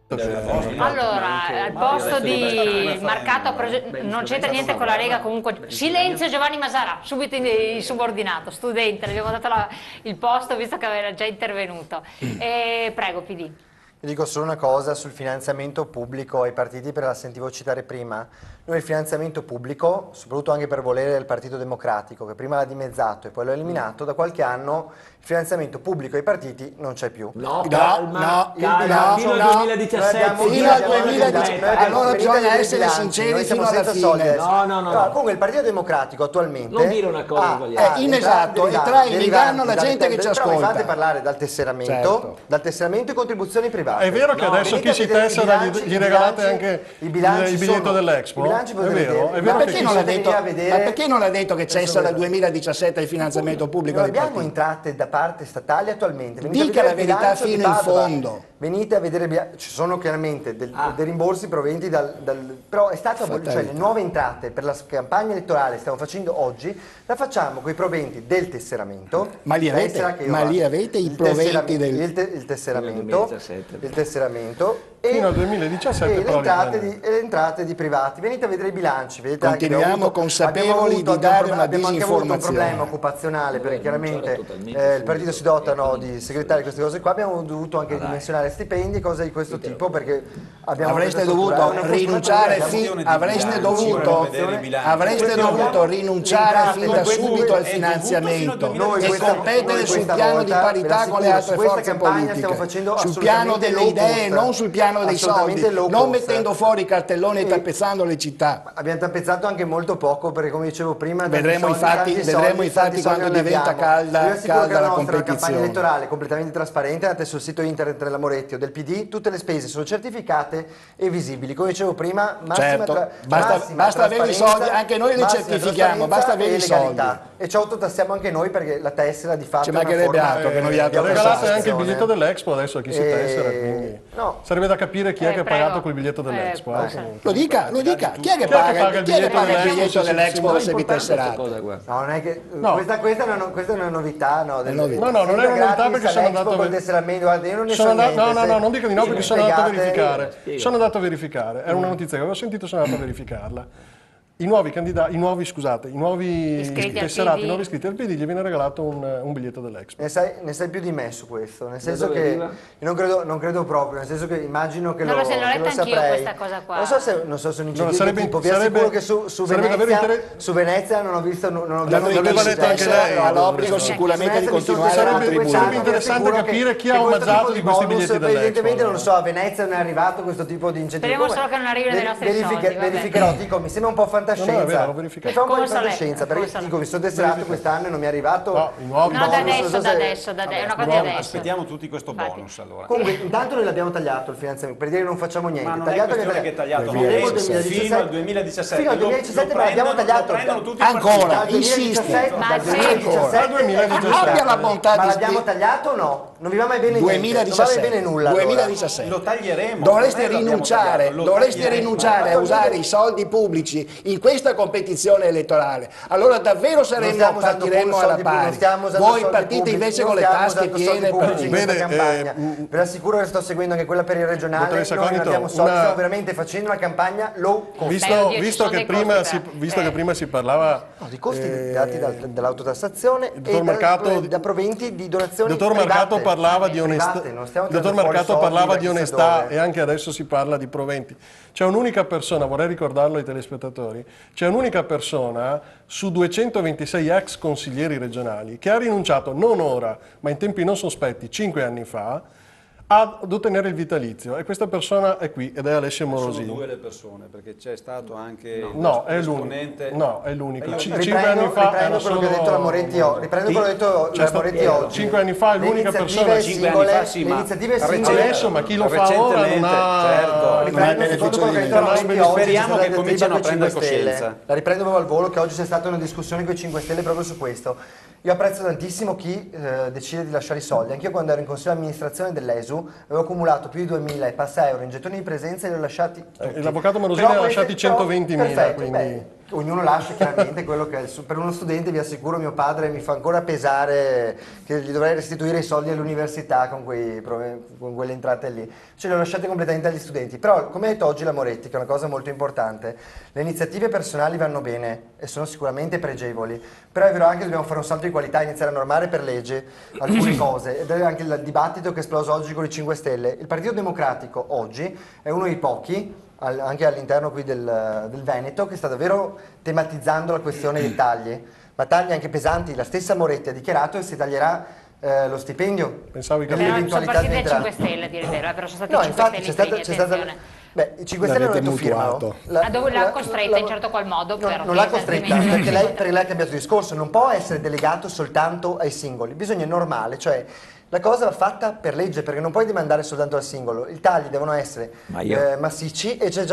Allora, al posto di marcato non c'entra niente con la Lega, comunque silenzio Giovanni Masara, subito in subordinato, studente, le abbiamo dato il posto visto che era già intervenuto. Prego PD. Io dico solo una cosa sul finanziamento pubblico ai partiti, perché la sentivo citare prima. Noi il finanziamento pubblico, soprattutto anche per volere del Partito Democratico, che prima l'ha dimezzato e poi l'ha eliminato, da qualche anno il finanziamento pubblico ai partiti non c'è più. No, calma, fino al 2017. Fino al 2017. Allora bisogna essere sinceri fino alla fine. No. Comunque il Partito Democratico attualmente... Non dire una cosa sbagliata. Inesatto, e trae in inganno la gente che ci ascolta. Però mi fate ascolta. parlare dal tesseramento e contribuzioni private. È vero che adesso chi si tessera gli regalate anche il biglietto dell'Expo? È vero? Ma perché non ha detto che cessa dal 2017 il finanziamento pubblico non dei partiti? abbiamo entrate da parte statali attualmente. Dica la verità fino in fondo. Venite a vedere, ci sono chiaramente dei rimborsi provenienti però è stato cioè le nuove entrate per la campagna elettorale che stiamo facendo oggi, la facciamo con i proventi del tesseramento. Ma lì avete i proventi del il tesseramento fino al 2017 e le entrate di privati. Venite a vedere i bilanci. Vedete continuiamo consapevoli di dare una abbiamo anche avuto un problema disinformazione. occupazionale, perché chiaramente il partito si dota di segretari, queste cose qua. Abbiamo dovuto anche dimensionare stipendi e cose di questo tipo, perché abbiamo avreste dovuto rinunciare fin da subito al finanziamento e competere sul piano di parità con le altre forze politiche, sul piano delle idee, non sul piano dei soldi, non mettendo fuori i cartelloni e tappezzando le città. Abbiamo tappezzato anche molto poco, perché come dicevo prima vedremo infatti quando diventa calda la competizione. Campagna elettorale completamente trasparente, andate sul sito internet della Moretti o del PD, tutte le spese sono certificate e visibili. Come dicevo prima, basta avere i soldi, anche noi li certifichiamo, basta avere i soldi. E ci autotassiamo anche noi, perché la tessera di fatto ci mancherebbe altro che non vi regalate anche il biglietto dell'Expo adesso a chi si tessera, quindi sarebbe da capire chi è che ha pagato quel biglietto dell'Expo. Lo dica, chi è che paga il biglietto dell'Expo se vi tesserate? No, non è che questa è una novità, no, non è una novità, perché sono andato a verificare. Non dico di no, perché sono andato a verificare. Era una notizia che avevo sentito, sono andato a verificarla. I nuovi tesserati, i nuovi iscritti al PD gli viene regalato un biglietto dell'Expo. Ne sai più di me su questo, nel senso che io non credo proprio, nel senso che immagino che lo saprei. Questa cosa qua. Non so se un incentivo di tipo, vi assicuro che su Venezia non ho visto ha l'obbligo sicuramente di continuare a contribuire. Sarebbe interessante capire chi ha omaggiato di questi biglietti dell'Expo. Evidentemente non lo so, a Venezia non è arrivato questo tipo di incentivo. Speriamo solo che non arrivino dei nostri soldi. Verificherò, dico, mi sembra un po' fantascienza. Mi fa un po' di fantascienza, perché dico, mi sono tesserato quest'anno e non mi è arrivato. No, da adesso, è una cosa di adesso. Aspettiamo tutti questo bonus allora. Comunque, intanto noi l'abbiamo tagliato il finanziamento, per dire che non facciamo niente. Ma non è questione che è tagliato fino al 2017. Fino al 2017 ma l'abbiamo tagliato ancora, insiste. Dal 2017. Abbia la bontà ma l'abbiamo tagliato o no? Non vi va mai bene niente, non va mai bene nulla. 2017. Lo taglieremo. Dovreste rinunciare a usare i soldi pubblici in questa competizione elettorale. Allora davvero partiremo alla pari. Voi partite invece con le tasche piene per campagna. Vi assicuro che sto seguendo anche quella per il regionale. Noi non abbiamo soldi, stiamo veramente facendo una campagna low cost. Visto che prima si parlava di costi dati dall'autotassazione e da proventi di donazioni il dottor Marcato parlava di onestà. Il dottor Marcato parlava di onestà e anche adesso si parla di proventi. C'è un'unica persona, vorrei ricordarlo ai telespettatori, c'è un'unica persona su 226 ex consiglieri regionali che ha rinunciato non ora, ma in tempi non sospetti, 5 anni fa, ad ottenere il vitalizio, e questa persona è qui ed è Alessio Morosini. Sono due le persone, perché c'è stato anche è l'unico. 5 anni fa riprendo quello che ha detto la Moretti oggi. 5 anni fa è l'unica persona. 5 anni fa sì, le iniziative adesso, ma chi lo fa ora non ha... Speriamo che cominciano a prendere coscienza. La riprendo proprio al volo, che oggi c'è stata una discussione con i 5 Stelle proprio su questo. Io apprezzo tantissimo chi decide di lasciare i soldi. Anch'io quando ero in consiglio di amministrazione dell'ESU avevo accumulato più di 2.000 e passa euro in gettoni di presenza e li ho lasciati tutti. L'avvocato Morosini ha lasciati 120.000, quindi... ognuno lascia chiaramente quello che è per uno studente. Vi assicuro, mio padre mi fa ancora pesare che gli dovrei restituire i soldi all'università con quelle entrate lì, ce le ho lasciate completamente agli studenti. Però, come ha detto oggi la Moretti, che è una cosa molto importante, le iniziative personali vanno bene e sono sicuramente pregevoli, però è vero anche che dobbiamo fare un salto di qualità, iniziare a normare per legge alcune cose, ed è anche il dibattito che è esploso oggi con i 5 Stelle. Il Partito Democratico oggi è uno dei pochi, anche all'interno qui del Veneto, che sta davvero tematizzando la questione dei tagli, ma tagli anche pesanti. La stessa Moretti ha dichiarato che si taglierà lo stipendio. Pensavo che sono partiti dai 5 Stelle, a dire il vero, però sono stati i 5 Stelle c'è stata beh, i 5 Stelle hanno detto firmano. L'ha costretta in certo qual modo? Non l'ha costretta, perché lei ha cambiato discorso, non può essere delegato soltanto ai singoli, bisogna normale, cioè la cosa va fatta per legge, perché non puoi demandare soltanto al singolo, i tagli devono essere massicci e ci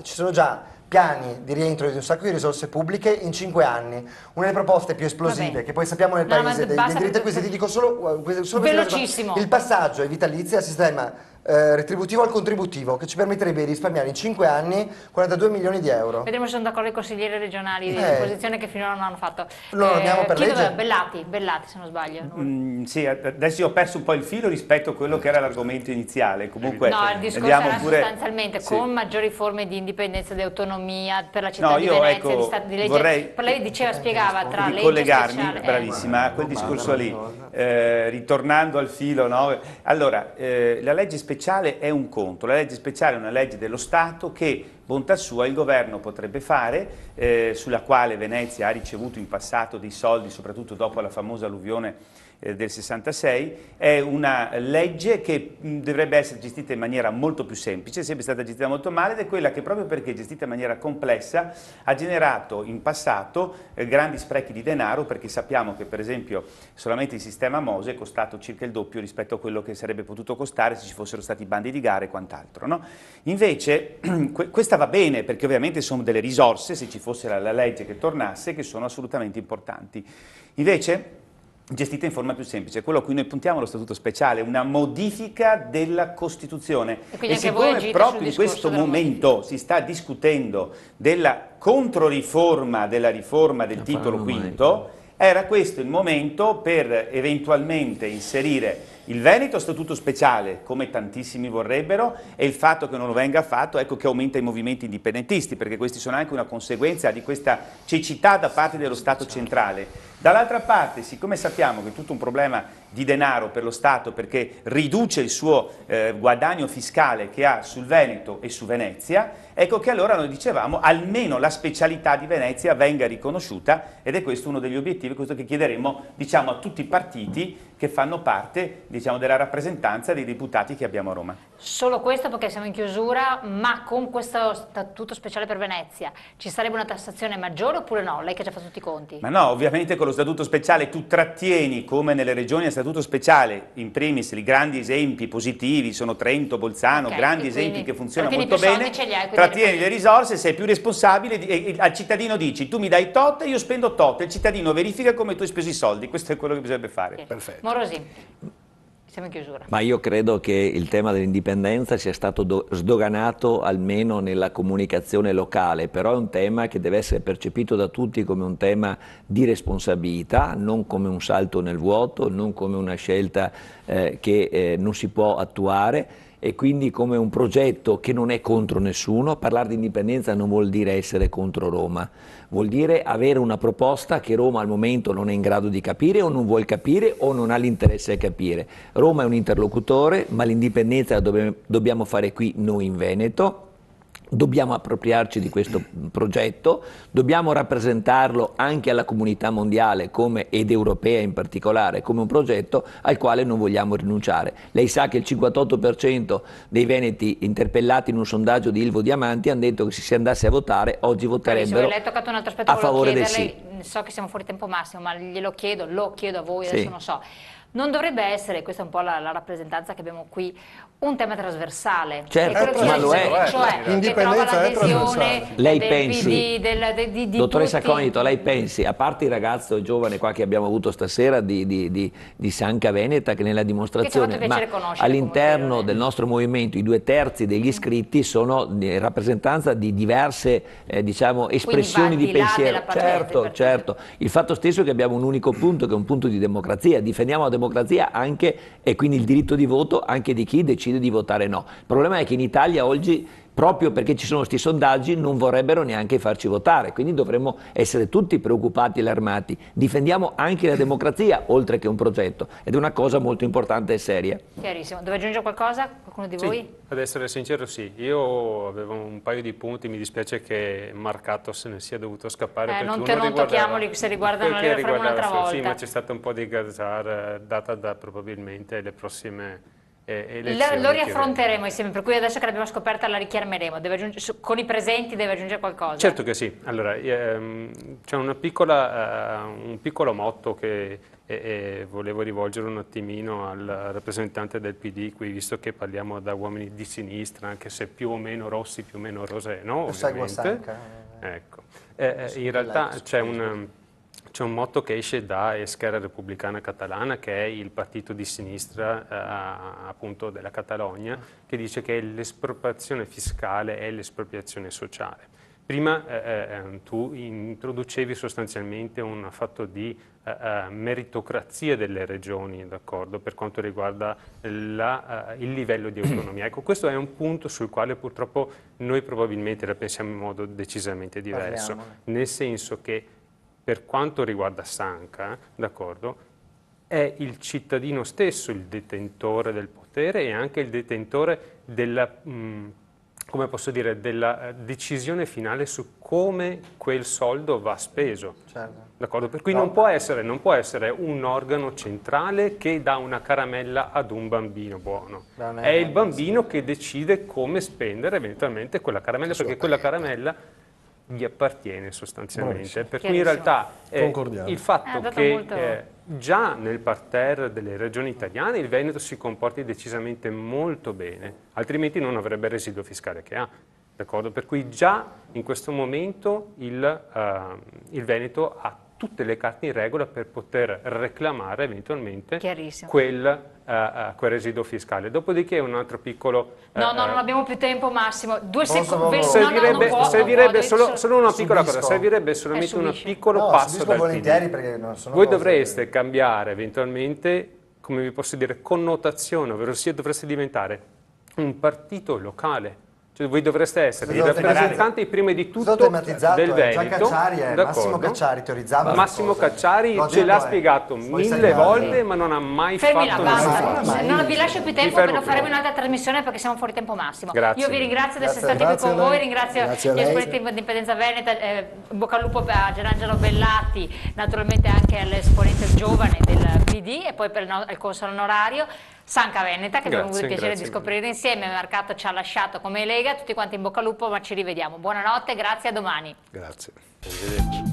sono già piani di rientro di un sacco di risorse pubbliche in 5 anni. Una delle proposte più esplosive che poi sappiamo nel paese dei diritti acquisiti, dico solo velocissimo, il passaggio ai vitalizi al sistema retributivo al contributivo, che ci permetterebbe di risparmiare in 5 anni 42 milioni di euro. Vedremo se sono d'accordo i consiglieri regionali di opposizione che finora non hanno fatto. Lo andiamo per legge. Bellati se non sbaglio. Sì, adesso io ho perso un po' il filo rispetto a quello che era l'argomento iniziale. Comunque, no, il discorso era sostanzialmente con maggiori forme di indipendenza e di autonomia per la città di Venezia, di Stato di legge. Lei spiegava tra legge speciale. Bravissima, a quel discorso lì, ritornando al filo, no? Allora, la legge speciale è un conto, la legge speciale è una legge dello Stato che, bontà sua, il governo potrebbe fare, sulla quale Venezia ha ricevuto in passato dei soldi, soprattutto dopo la famosa alluvione del 66, è una legge che dovrebbe essere gestita in maniera molto più semplice, è sempre stata gestita molto male ed è quella che, proprio perché è gestita in maniera complessa, ha generato in passato grandi sprechi di denaro, perché sappiamo che per esempio solamente il sistema Mose è costato circa il doppio rispetto a quello che sarebbe potuto costare se ci fossero stati bandi di gare e quant'altro, no? Invece questa va bene, perché ovviamente sono delle risorse, se ci fosse la legge che tornasse, che sono assolutamente importanti. Invece gestita in forma più semplice, quello a cui noi puntiamo lo statuto speciale, una modifica della Costituzione. E siccome proprio in questo momento si sta discutendo della controriforma della riforma del titolo quinto, era questo il momento per eventualmente inserire il Veneto a statuto speciale, come tantissimi vorrebbero, e il fatto che non lo venga fatto, ecco che aumenta i movimenti indipendentisti, perché questi sono anche una conseguenza di questa cecità da parte dello Stato centrale. Dall'altra parte, siccome sappiamo che è tutto un problema di denaro per lo Stato, perché riduce il suo guadagno fiscale che ha sul Veneto e su Venezia, ecco che allora noi dicevamo almeno la specialità di Venezia venga riconosciuta, ed è questo uno degli obiettivi, questo che chiederemo, diciamo, a tutti i partiti che fanno parte, diciamo, della rappresentanza dei deputati che abbiamo a Roma. Solo questo, perché siamo in chiusura, ma con questo statuto speciale per Venezia ci sarebbe una tassazione maggiore oppure no? Lei che ha già fatto tutti i conti. Ma no, ovviamente con lo statuto speciale tu trattieni, come nelle regioni a statuto speciale, in primis i grandi esempi positivi, sono Trento, Bolzano, grandi esempi che funzionano molto bene, trattieni le risorse, sei più responsabile e al cittadino dici tu mi dai tot e io spendo tot, e il cittadino verifica come tu hai speso i soldi, questo è quello che bisognerebbe fare. Perfetto. Morosi. Siamo in chiusura. Ma io credo che il tema dell'indipendenza sia stato sdoganato almeno nella comunicazione locale, però è un tema che deve essere percepito da tutti come un tema di responsabilità, non come un salto nel vuoto, non come una scelta che non si può attuare, e quindi come un progetto che non è contro nessuno. Parlare di indipendenza non vuol dire essere contro Roma, vuol dire avere una proposta che Roma al momento non è in grado di capire o non vuol capire o non ha l'interesse a capire. Roma è un interlocutore, ma l'indipendenza la dobbiamo fare qui noi in Veneto. Dobbiamo appropriarci di questo progetto, dobbiamo rappresentarlo anche alla comunità mondiale ed europea in particolare come un progetto al quale non vogliamo rinunciare. Lei sa che il 58% dei veneti interpellati in un sondaggio di Ilvo Diamanti hanno detto che se si andasse a votare oggi voterebbero a favore del sì. So che siamo fuori tempo massimo, ma lo chiedo a voi, adesso non so. non dovrebbe essere, questa è un po' la rappresentanza che abbiamo qui, un tema trasversale. Certo, ma lo è. Cioè, L'indipendenza è trasversale. Lei del pensi, PD, di dottoressa tutti. Cognito, lei pensi, a parte il ragazzo giovane qua che abbiamo avuto stasera di Sanca Veneta, che nella dimostrazione, ma all'interno del nostro movimento i 2/3 degli iscritti sono in rappresentanza di diverse diciamo, espressioni di pensiero. Certo. Il fatto stesso che abbiamo un unico punto, che è un punto di democrazia, difendiamo la democrazia anche, e quindi il diritto di voto anche di chi decide di votare no. Il problema è che in Italia oggi, proprio perché ci sono questi sondaggi, non vorrebbero neanche farci votare, quindi dovremmo essere tutti preoccupati e allarmati. Difendiamo anche la democrazia oltre che un progetto, ed è una cosa molto importante e seria. Chiarissimo. Dove aggiungere qualcosa? Qualcuno di voi? Ad essere sincero sì, io avevo un paio di punti, mi dispiace che Marcato se ne sia dovuto scappare. Non tocchiamoli se riguardano, le faremo un'altra volta. Sì, ma c'è stato un po' di gazzar data da probabilmente le prossime elezioni. Lo riaffronteremo insieme, per cui adesso che l'abbiamo scoperta la richiameremo. Con i presenti deve aggiungere qualcosa? Certo che sì. Allora, c'è un piccolo motto che volevo rivolgere un attimino al rappresentante del PD qui, visto che parliamo da uomini di sinistra, anche se più o meno rossi, più o meno rosé, no? Ovviamente. Ecco. In realtà c'è un motto che esce da Esquerra Republicana Catalana, che è il partito di sinistra appunto della Catalogna, che dice che l'espropriazione fiscale è l'espropriazione sociale. Prima tu introducevi sostanzialmente un fatto di meritocrazia delle regioni, d'accordo, per quanto riguarda il livello di autonomia. Ecco, questo è un punto sul quale purtroppo noi probabilmente la pensiamo in modo decisamente diverso, nel senso che per quanto riguarda Sanca, d'accordo, è il cittadino stesso il detentore del potere e anche il detentore della, come posso dire, della decisione finale su come quel soldo va speso. D'accordo? Per cui non può essere un organo centrale che dà una caramella ad un bambino buono. È il bambino che decide come spendere eventualmente quella caramella, perché quella caramella gli appartiene sostanzialmente, per cui in realtà il fatto che già nel parterre delle regioni italiane il Veneto si comporti decisamente molto bene, altrimenti non avrebbe il residuo fiscale che ha, d'accordo? Per cui già in questo momento il Veneto ha tutte le carte in regola per poter reclamare eventualmente quel residuo fiscale. Dopodiché un altro piccolo... non abbiamo più tempo, Massimo. 2 secondi. Servirebbe solo una piccola cosa, servirebbe solamente un piccolo passo dal PD. Perché non sono Voi dovreste cambiare eventualmente, come vi posso dire, connotazione, ovvero sia dovreste diventare un partito locale. Cioè voi dovreste essere i rappresentanti prima di tutto del Veneto. Massimo Cacciari teorizzava. Massimo Cacciari ce l'ha spiegato 1000 volte, ma non ha mai fatto nulla. Non vi lascio più tempo, perché lo faremo in un'altra trasmissione perché siamo fuori tempo massimo. Io vi ringrazio di essere stati qui con voi, ringrazio gli esponenti di Indipendenza Veneta, bocca al lupo a Gerangelo Bellati, naturalmente anche all'esponente giovane del PD e poi per il console onorario. Sanca Veneta, che abbiamo avuto il piacere di scoprire insieme, Marcato ci ha lasciato come Lega, tutti quanti in bocca al lupo, ma ci rivediamo. Buonanotte, grazie, a domani. Grazie.